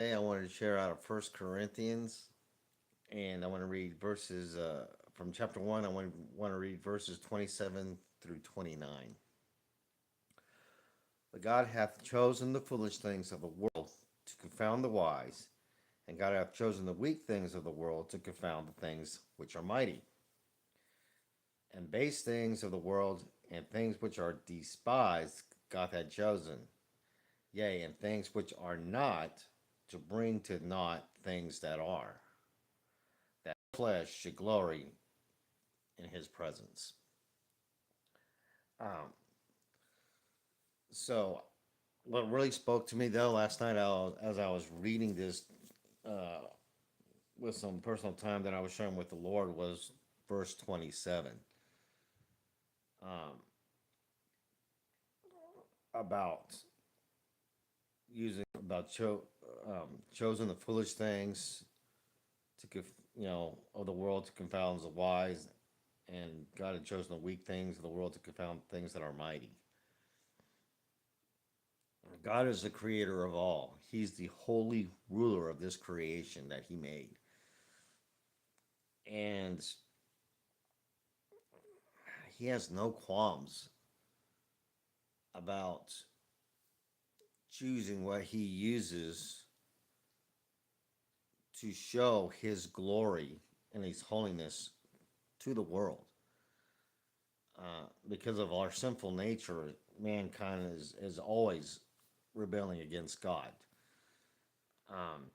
Today I wanted to share out of First Corinthians, and I want to read verses from chapter 1. I want to read verses 27 through 29. But God hath chosen the foolish things of the world to confound the wise, and God hath chosen the weak things of the world to confound the things which are mighty, and base things of the world, and things which are despised God hath chosen, yea, and things which are not, to bring to naught things that are, that flesh should glory in his presence. Um, so, what really spoke to me though last night, as I was reading this uh, with some personal time that I was sharing with the Lord, was verse 27, um, about chosen the foolish things of the world to confound the wise, and God had chosen the weak things of the world to confound things that are mighty. God is the creator of all. He's the holy ruler of this creation that he made. And he has no qualms about choosing what he uses to show his glory and his holiness to the world. Because of our sinful nature, mankind is always rebelling against God. Um,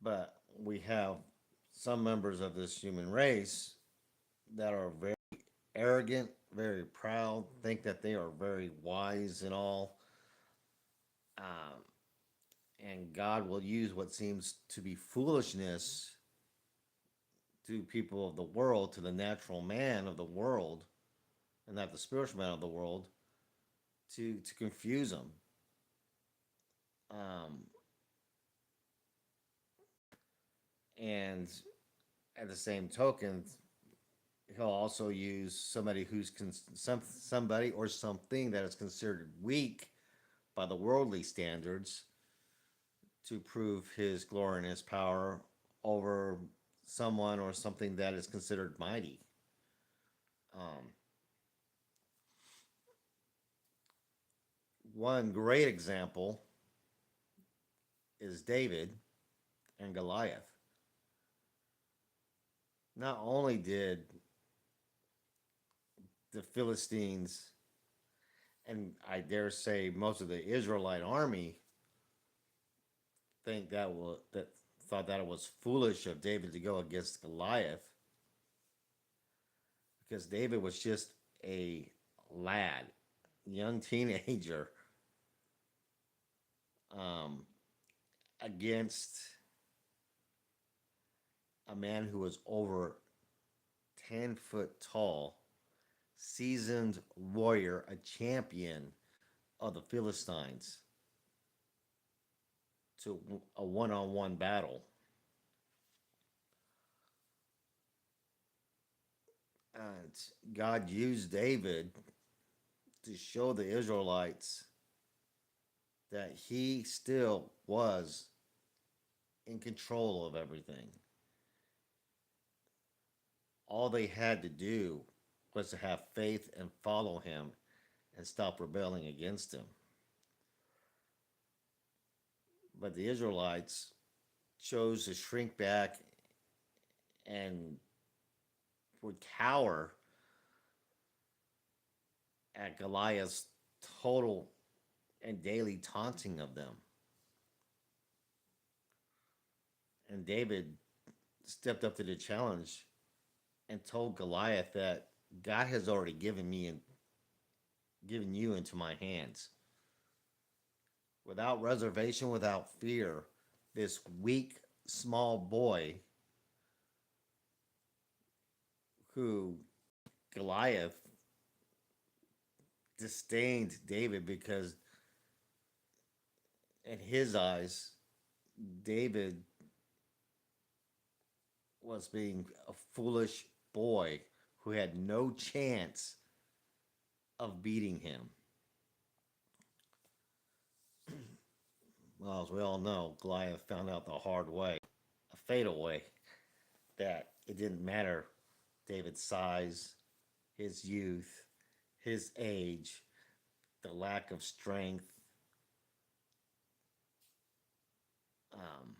but we have some members of this human race that are very arrogant, very proud, think that they are very wise and all. Um, and God will use what seems to be foolishness to people of the world, to the natural man of the world, and not the spiritual man of the world, to confuse them. Um, and at the same token, he'll also use somebody somebody or something that is considered weak by the worldly standards to prove his glory and his power over someone or something that is considered mighty. Um, One great example is David and Goliath. Not only did the Philistines, and I dare say most of the Israelite army, think that thought that it was foolish of David to go against Goliath, because David was just a lad, young teenager, um, against a man who was over 10 foot tall, seasoned warrior, a champion of the Philistines, to a one-on-one battle. And God used David to show the Israelites that he still was in control of everything. All they had to do was to have faith and follow him and stop rebelling against him. But the Israelites chose to shrink back and would cower at Goliath's total and daily taunting of them. And David stepped up to the challenge and told Goliath that God has already given you into my hands. Without reservation, without fear, this weak, small boy who Goliath disdained David because, in his eyes, David was being a foolish boy who had no chance of beating him. Well, as we all know, Goliath found out the hard way, a fatal way, that it didn't matter David's size, his youth, his age, the lack of strength, um,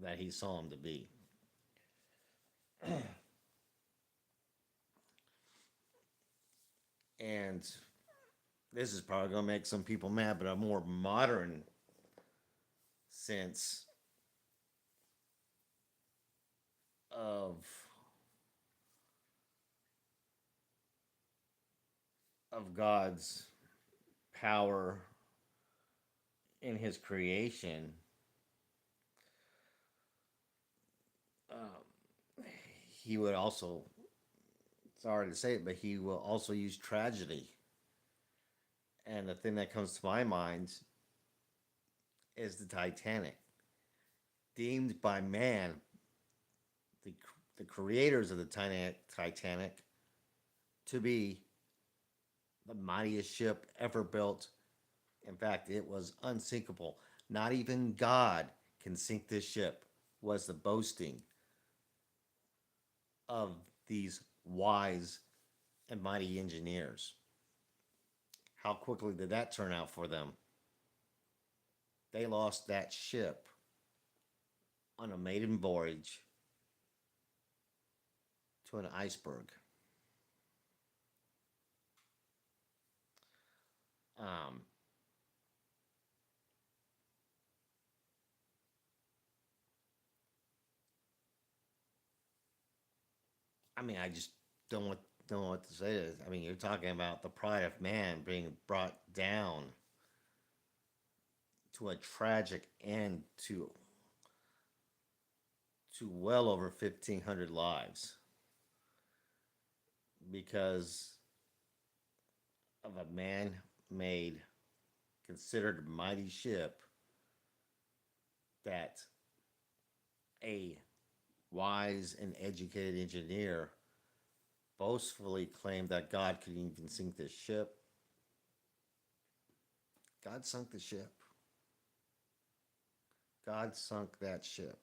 that he saw him to be. And this is probably going to make some people mad, but a more modern sense of God's power in His creation. He would also, sorry to say it, but he will also use tragedy. And the thing that comes to my mind is the Titanic, deemed by man, the the creators of the Titanic, to be the mightiest ship ever built. In fact, it was unsinkable. Not even God can sink this ship, was the boasting of these wise and mighty engineers. How quickly did that turn out for them? They lost that ship on a maiden voyage to an iceberg. Um, I mean, I just don't know what to say to this. I mean, you're talking about the pride of man being brought down to a tragic end to well over 1,500 lives because of a man-made, considered mighty ship that a wise and educated engineer boastfully claimed that God could even sink this ship. God sunk the ship. God sunk that ship.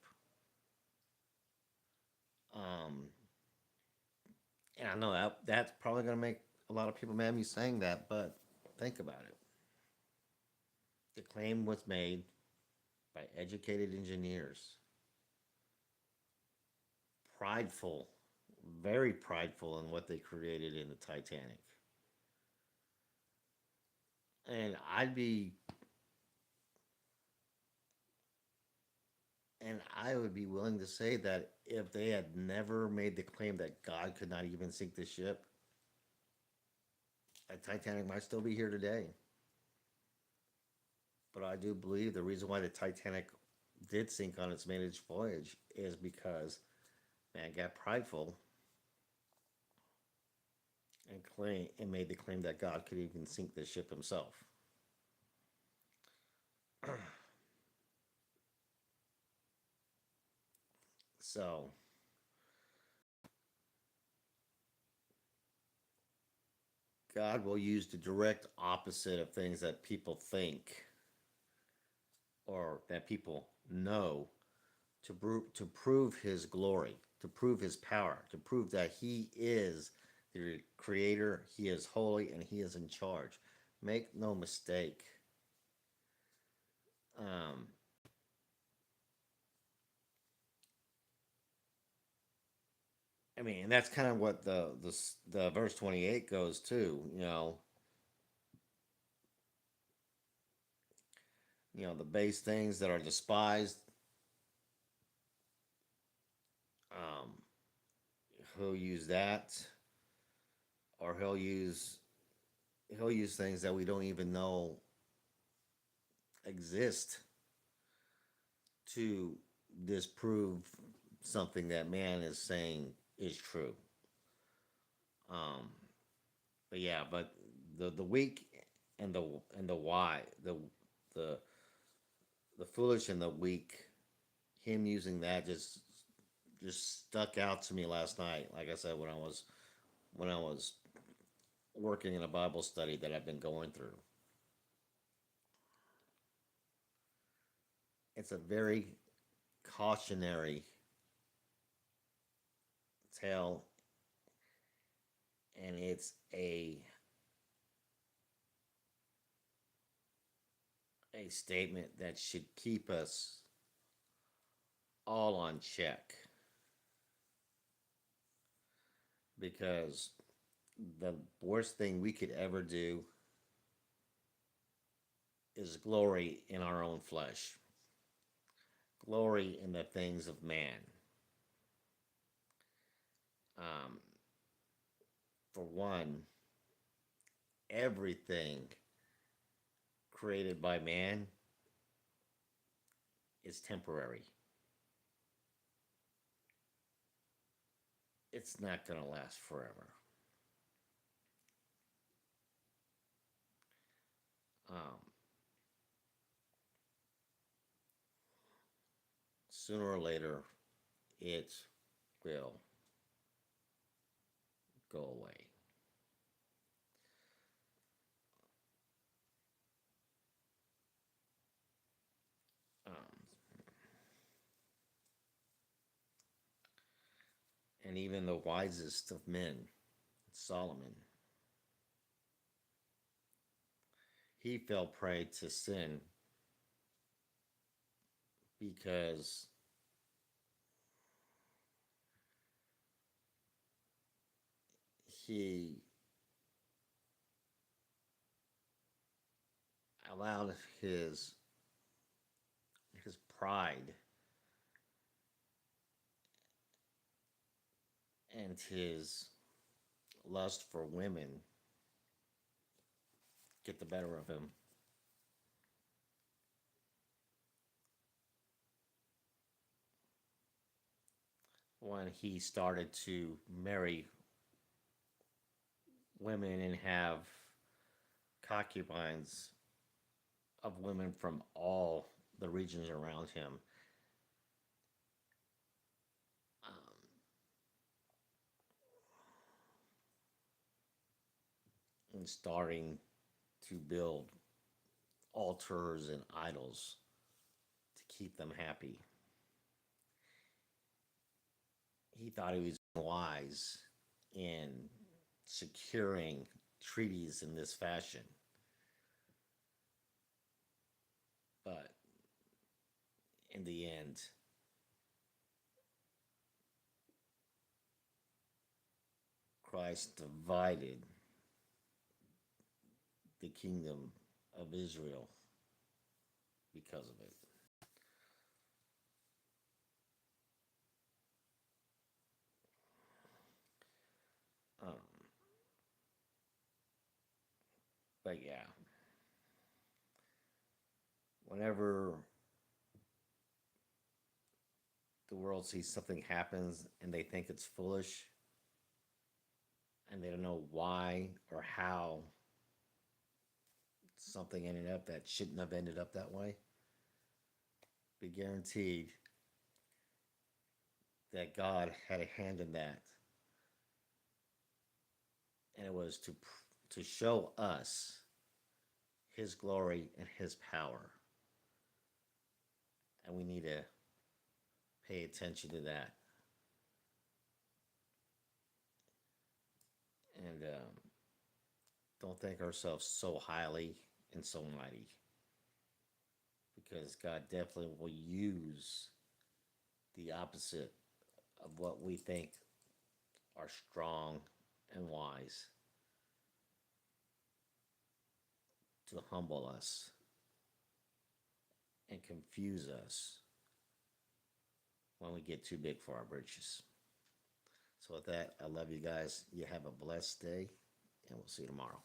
Um, and I know that's probably going to make a lot of people mad at me saying that, but think about it. The claim was made by educated engineers, prideful, very prideful in what they created in the Titanic. And I would be willing to say that if they had never made the claim that God could not even sink the ship, the Titanic might still be here today. But I do believe the reason why the Titanic did sink on its maiden voyage is because man got prideful and made the claim that God could even sink the ship himself. So God will use the direct opposite of things that people think or that people know to prove his glory, to prove his power, to prove that he is the creator, he is holy, and he is in charge. Make no mistake. Um, I mean, and that's kind of what the verse 28 goes to. The base things that are despised. Um, he'll use that, or he'll use things that we don't even know exist to disprove something that man is saying is true. Um, but yeah, but the weak and the why the foolish and the weak, him using that just stuck out to me last night. Like I said, when I was working in a Bible study that I've been going through. It's a very cautionary tale, and it's a statement that should keep us all on check, because the worst thing we could ever do is glory in our own flesh, glory in the things of man. Um, for one, everything created by man is temporary. It's not going to last forever. Um, Sooner or later, it will go away. Um, and even the wisest of men, Solomon, he fell prey to sin because he allowed his pride and his lust for women get the better of him. When he started to marry women and have concubines of women from all the regions around him, um, and starting to build altars and idols to keep them happy. He thought he was wise in securing treaties in this fashion, but in the end, Christ divided the kingdom of Israel because of it. Um, but yeah, whenever the world sees something happens and they think it's foolish and they don't know why or how something ended up that shouldn't have ended up that way, be guaranteed that God had a hand in that, and it was to show us His glory and His power, and we need to pay attention to that. And don't think ourselves so highly and so mighty, because God definitely will use the opposite of what we think are strong and wise to humble us and confuse us when we get too big for our britches. So, with that, I love you guys. You have a blessed day, and we'll see you tomorrow.